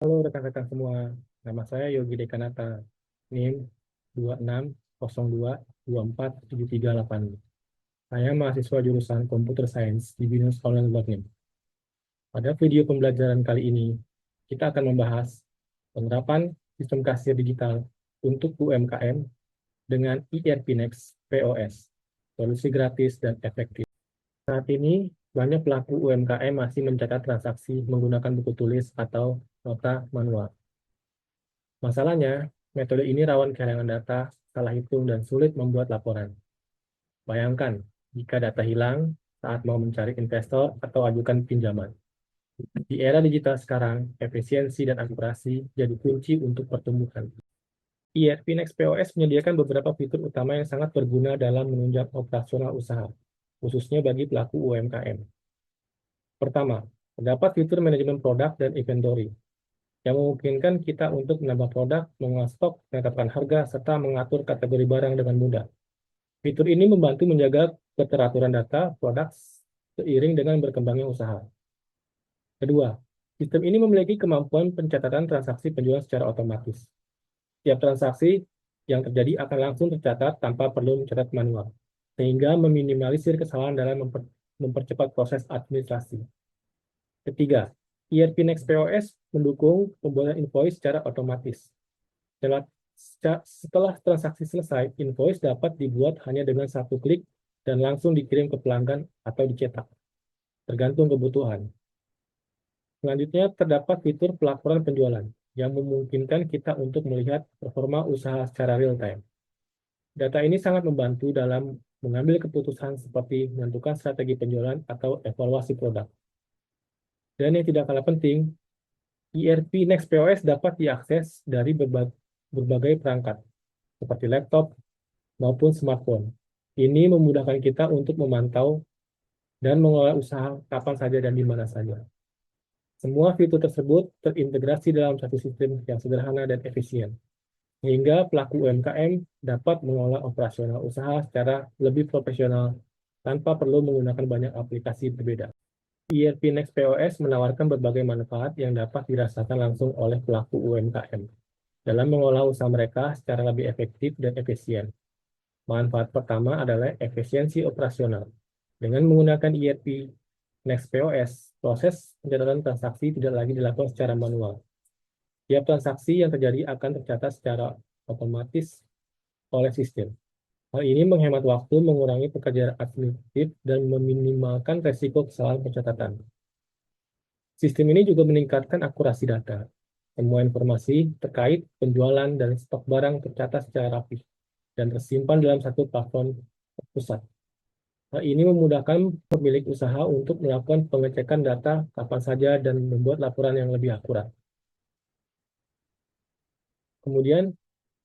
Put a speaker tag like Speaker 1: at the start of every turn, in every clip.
Speaker 1: Halo rekan-rekan semua, nama saya Yogi Dekanata, NIM 2602247388. Saya mahasiswa jurusan Computer Science di Binus Online Learning. Pada video pembelajaran kali ini, kita akan membahas penerapan sistem kasir digital untuk UMKM dengan ERP Next POS, solusi gratis dan efektif. Saat ini, banyak pelaku UMKM masih mencatat transaksi menggunakan buku tulis atau nota manual. Masalahnya, metode ini rawan kehilangan data, salah hitung, dan sulit membuat laporan. Bayangkan, jika data hilang saat mau mencari investor atau ajukan pinjaman. Di era digital sekarang, efisiensi dan akurasi jadi kunci untuk pertumbuhan. ERP Next POS menyediakan beberapa fitur utama yang sangat berguna dalam menunjang operasional usaha, khususnya bagi pelaku UMKM. Pertama, terdapat fitur manajemen produk dan inventory yang memungkinkan kita untuk menambah produk, mengolah stok, menetapkan harga, serta mengatur kategori barang dengan mudah. Fitur ini membantu menjaga keteraturan data produk seiring dengan berkembangnya usaha. Kedua, sistem ini memiliki kemampuan pencatatan transaksi penjualan secara otomatis. Setiap transaksi yang terjadi akan langsung tercatat tanpa perlu mencatat manual, sehingga meminimalisir kesalahan dalam mempercepat proses administrasi. Ketiga, ERP Next POS mendukung pembuatan invoice secara otomatis. Setelah transaksi selesai, invoice dapat dibuat hanya dengan satu klik dan langsung dikirim ke pelanggan atau dicetak, tergantung kebutuhan. Selanjutnya, terdapat fitur pelaporan penjualan yang memungkinkan kita untuk melihat performa usaha secara real-time. Data ini sangat membantu dalam mengambil keputusan seperti menentukan strategi penjualan atau evaluasi produk. Dan yang tidak kalah penting, ERP Next POS dapat diakses dari berbagai perangkat, seperti laptop maupun smartphone. Ini memudahkan kita untuk memantau dan mengelola usaha kapan saja dan di mana saja. Semua fitur tersebut terintegrasi dalam satu sistem yang sederhana dan efisien, sehingga pelaku UMKM dapat mengelola operasional usaha secara lebih profesional tanpa perlu menggunakan banyak aplikasi berbeda. ERP Next POS menawarkan berbagai manfaat yang dapat dirasakan langsung oleh pelaku UMKM dalam mengelola usaha mereka secara lebih efektif dan efisien. Manfaat pertama adalah efisiensi operasional. Dengan menggunakan ERP Next POS, proses pencatatan transaksi tidak lagi dilakukan secara manual. Tiap transaksi yang terjadi akan tercatat secara otomatis oleh sistem. Hal ini menghemat waktu, mengurangi pekerjaan administratif, dan meminimalkan resiko kesalahan pencatatan. Sistem ini juga meningkatkan akurasi data. Semua informasi terkait penjualan dan stok barang tercatat secara rapi dan tersimpan dalam satu platform pusat. Hal ini memudahkan pemilik usaha untuk melakukan pengecekan data kapan saja dan membuat laporan yang lebih akurat. Kemudian,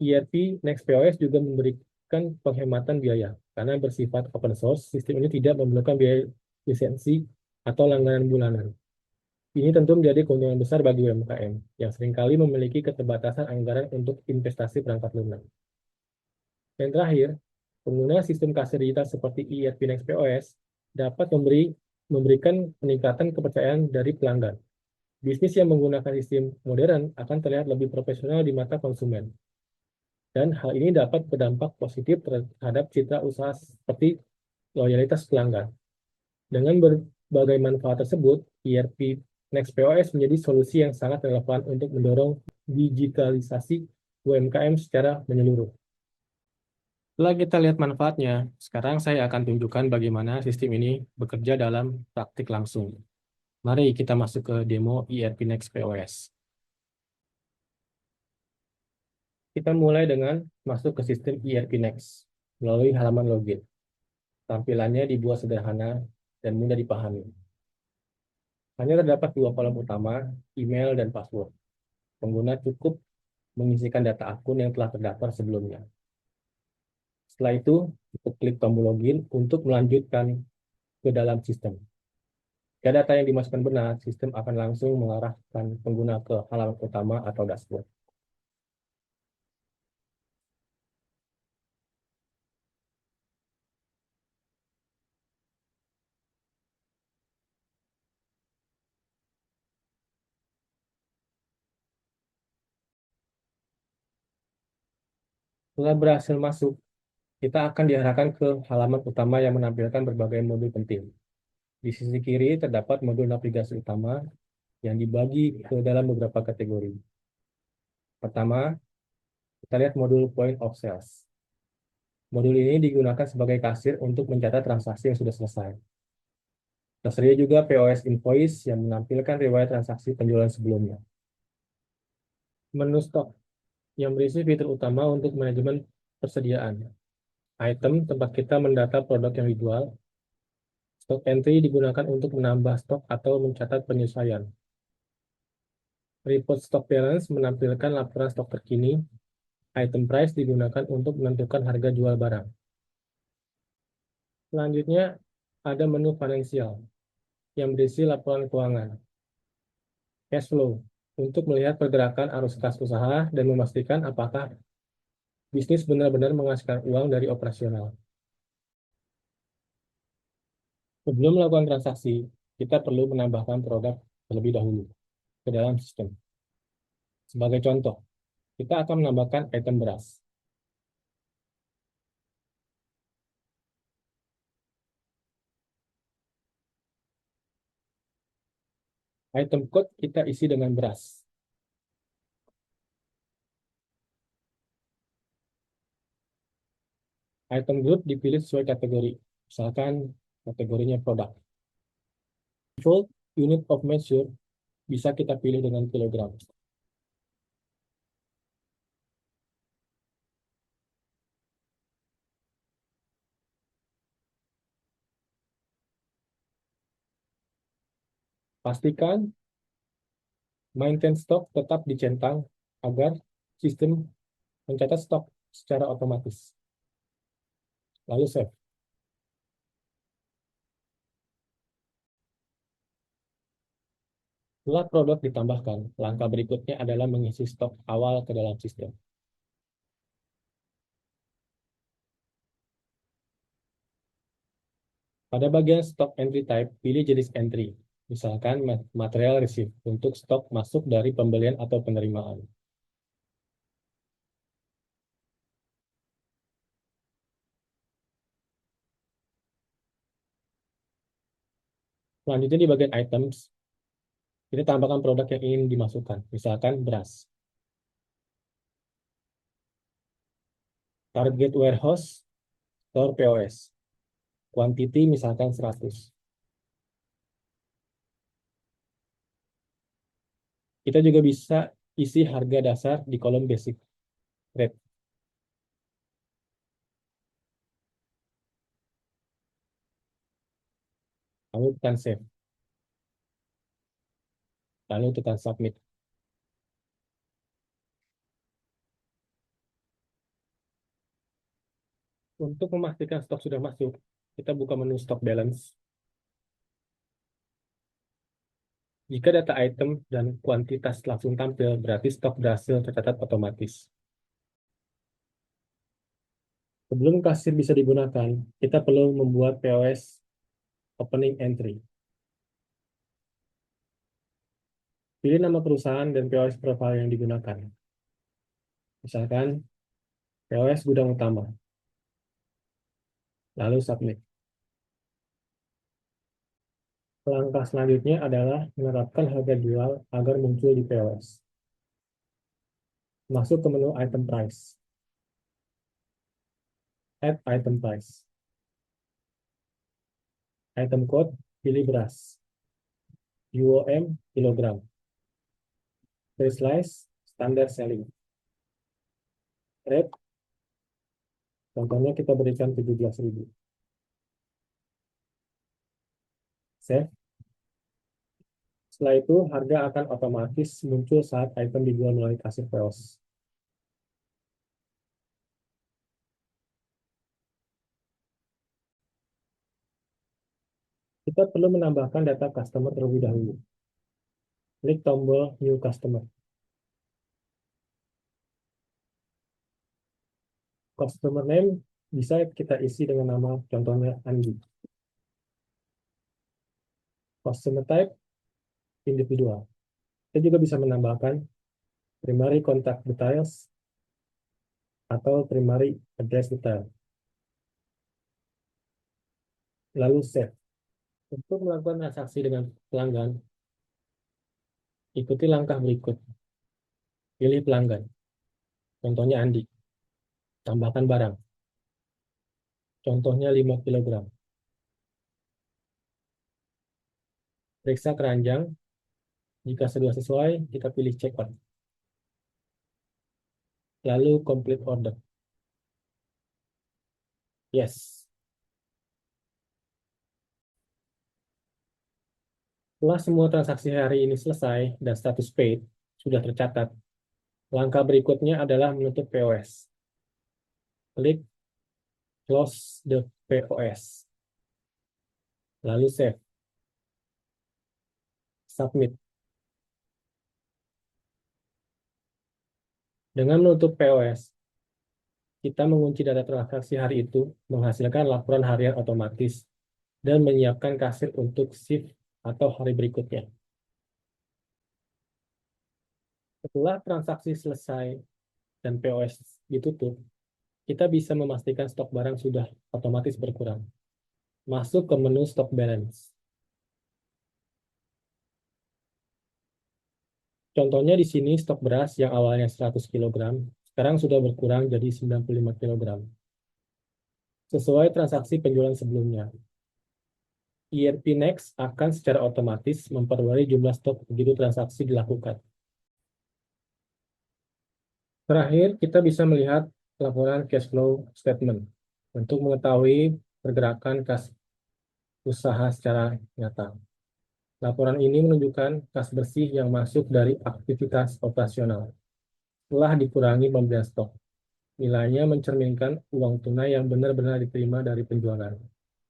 Speaker 1: ERP Next POS juga memberikan penghematan biaya. Karena bersifat open source, sistem ini tidak memerlukan biaya lisensi atau langganan bulanan. Ini tentu menjadi keuntungan besar bagi UMKM yang seringkali memiliki keterbatasan anggaran untuk investasi perangkat lunak. Yang terakhir, pengguna sistem kasir digital seperti ERP Next POS dapat memberikan peningkatan kepercayaan dari pelanggan. Bisnis yang menggunakan sistem modern akan terlihat lebih profesional di mata konsumen. Dan hal ini dapat berdampak positif terhadap citra usaha seperti loyalitas pelanggan. Dengan berbagai manfaat tersebut, ERP Next POS menjadi solusi yang sangat relevan untuk mendorong digitalisasi UMKM secara menyeluruh. Setelah kita lihat manfaatnya, sekarang saya akan tunjukkan bagaimana sistem ini bekerja dalam praktik langsung. Mari kita masuk ke demo ERP Next POS. Kita mulai dengan masuk ke sistem ERP Next melalui halaman login. Tampilannya dibuat sederhana dan mudah dipahami. Hanya terdapat dua kolom utama, email dan password. Pengguna cukup mengisikan data akun yang telah terdaftar sebelumnya. Setelah itu, kita klik tombol login untuk melanjutkan ke dalam sistem. Jika data yang dimasukkan benar, sistem akan langsung mengarahkan pengguna ke halaman utama atau dashboard. Setelah berhasil masuk, kita akan diarahkan ke halaman utama yang menampilkan berbagai modul penting. Di sisi kiri terdapat modul navigasi utama yang dibagi ke dalam beberapa kategori. Pertama, kita lihat modul point of sales. Modul ini digunakan sebagai kasir untuk mencatat transaksi yang sudah selesai. Tersedia juga POS invoice yang menampilkan riwayat transaksi penjualan sebelumnya. Menu stok yang berisi fitur utama untuk manajemen persediaan. Item tempat kita mendata produk yang dijual. Stock entry digunakan untuk menambah stok atau mencatat penyesuaian. Report stock balance menampilkan laporan stok terkini. Item price digunakan untuk menentukan harga jual barang. Selanjutnya, ada menu finansial yang berisi laporan keuangan. Cash flow untuk melihat pergerakan arus kas usaha dan memastikan apakah bisnis benar-benar menghasilkan uang dari operasional. Sebelum melakukan transaksi, kita perlu menambahkan produk terlebih dahulu ke dalam sistem. Sebagai contoh, kita akan menambahkan item beras. Item code kita isi dengan beras. Item group dipilih sesuai kategori, misalkan kategorinya produk. Default unit of measure bisa kita pilih dengan kilogram. Pastikan maintain stok tetap dicentang agar sistem mencatat stok secara otomatis. Lalu save. Setelah produk ditambahkan, langkah berikutnya adalah mengisi stok awal ke dalam sistem. Pada bagian stock entry type, pilih jenis entry, misalkan material receipt untuk stok masuk dari pembelian atau penerimaan. Selanjutnya di bagian items, kita tambahkan produk yang ingin dimasukkan, misalkan beras. Target warehouse, store POS. Quantity misalkan 100. Kita juga bisa isi harga dasar di kolom basic rate. Lalu tekan save. Lalu tekan submit. Untuk memastikan stok sudah masuk, kita buka menu stock balance. Jika data item dan kuantitas langsung tampil, berarti stok berhasil tercatat otomatis. Sebelum kasir bisa digunakan, kita perlu membuat POS opening entry. Pilih nama perusahaan dan POS profile yang digunakan. Misalkan POS gudang utama. Lalu submit. Langkah selanjutnya adalah menerapkan harga jual agar muncul di POS. Masuk ke menu item price. Add item price. Item code, pilih beras. UOM, kilogram. Pre-slice, standard selling. Rate, contohnya kita berikan 17.000. Save. Setelah itu, harga akan otomatis muncul saat item dijual melalui kasir POS. Kita perlu menambahkan data customer terlebih dahulu. Klik tombol New Customer. Customer name bisa kita isi dengan nama, contohnya Andi. Customer type, individual. Kita juga bisa menambahkan primary contact details, atau primary address detail. Lalu save. Untuk melakukan transaksi dengan pelanggan, ikuti langkah berikut. Pilih pelanggan, contohnya Andi. Tambahkan barang, contohnya 5 kg. Periksa keranjang, jika sudah sesuai, kita pilih checkout. Lalu complete order. Yes. Setelah semua transaksi hari ini selesai dan status paid sudah tercatat, langkah berikutnya adalah menutup POS. Klik close the POS. Lalu save. Submit. Dengan menutup POS, kita mengunci data transaksi hari itu, menghasilkan laporan harian otomatis, dan menyiapkan kasir untuk shift atau hari berikutnya. Setelah transaksi selesai dan POS ditutup, kita bisa memastikan stok barang sudah otomatis berkurang. Masuk ke menu stock balance. Contohnya di sini stok beras yang awalnya 100 kg, sekarang sudah berkurang jadi 95 kg. Sesuai transaksi penjualan sebelumnya. ERP Next akan secara otomatis memperbarui jumlah stok begitu transaksi dilakukan. Terakhir, kita bisa melihat laporan cash flow statement untuk mengetahui pergerakan kas usaha secara nyata. Laporan ini menunjukkan kas bersih yang masuk dari aktivitas operasional telah dikurangi pembelian stok. Nilainya mencerminkan uang tunai yang benar-benar diterima dari penjualan.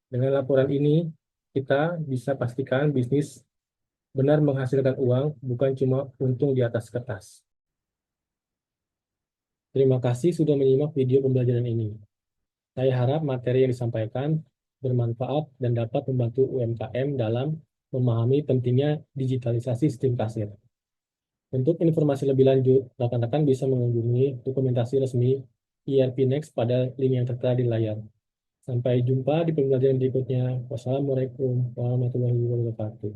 Speaker 1: Dengan laporan ini, kita bisa pastikan bisnis benar menghasilkan uang, bukan cuma untung di atas kertas. Terima kasih sudah menyimak video pembelajaran ini. Saya harap materi yang disampaikan bermanfaat dan dapat membantu UMKM dalam memahami pentingnya digitalisasi sistem kasir. Untuk informasi lebih lanjut, rekan-rekan bisa mengunjungi dokumentasi resmi ERP Next pada link yang tertera di layar. Sampai jumpa di pembelajaran berikutnya. Wassalamualaikum warahmatullahi wabarakatuh.